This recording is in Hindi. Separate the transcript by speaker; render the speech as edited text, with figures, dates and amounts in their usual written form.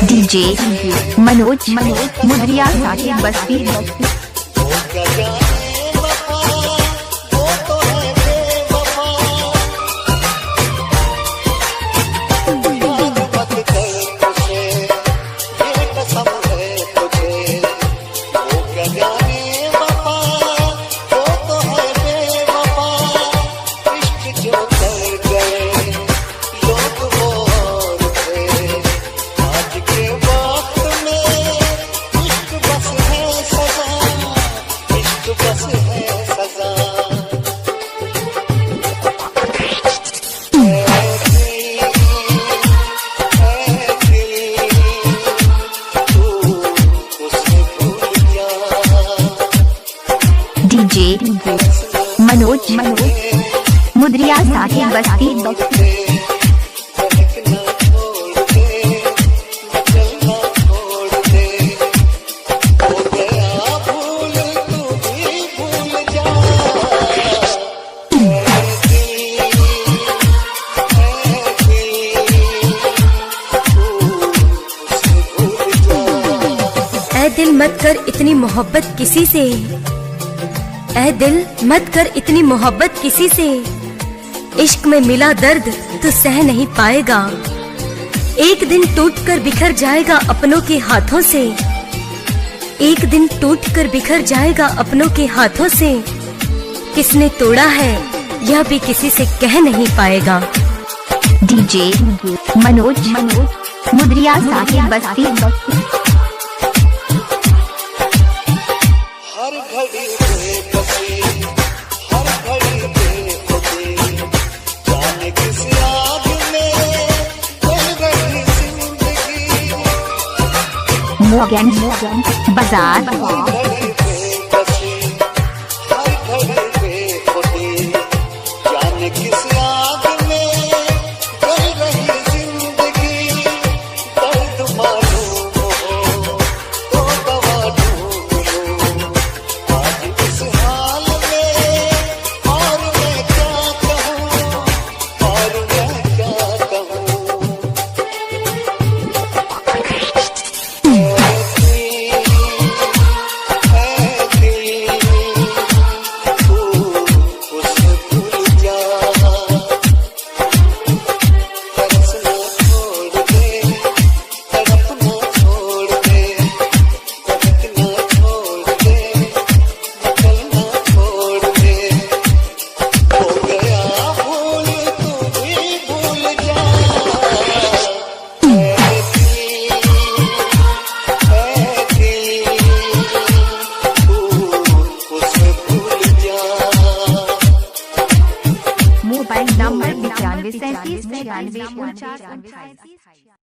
Speaker 1: डीजे मनोज मुद्रिया साहिब बस्ती। डीजे मनोज मुद्रिया साहिब बस्ती।
Speaker 2: ऐ दिल मत कर इतनी मोहब्बत किसी से, ऐ दिल मत कर इतनी मोहब्बत किसी से, इश्क में मिला दर्द तो सह नहीं पाएगा, एक दिन टूट कर बिखर जाएगा अपनों के हाथों से, एक दिन टूट कर बिखर जाएगा अपनों के हाथों से, किसने तोड़ा है यह भी किसी से कह नहीं पाएगा।
Speaker 1: डीजे मनोज मुद्रिया साहिब बस्ती।
Speaker 3: हर घड़ी बेबसी, हर घड़ी बेखुदी, जाने किस आग में कोई रही जिंदगी।
Speaker 1: मोगन बाजार।
Speaker 3: हर घड़ी बेबसी, हर घड़ी बेखुदी, जाने किस आग में कोई रही जिंदगी। दर्द मालूम हो तो दवा ढूंढ लो, इस हाल में और मैं क्या कहूँ, और मैं क्या कहूँ। तू उसे भूल जा, तरसना छोड़ दे, तड़पना छोड़ दे, भटकना छोड़ दे, निकलना छोड़ दे। हो गया भूल तू भी भूल जा, ऐ दिल तू उसे भूल जा।
Speaker 1: Mobile number 95 37 93 49 28।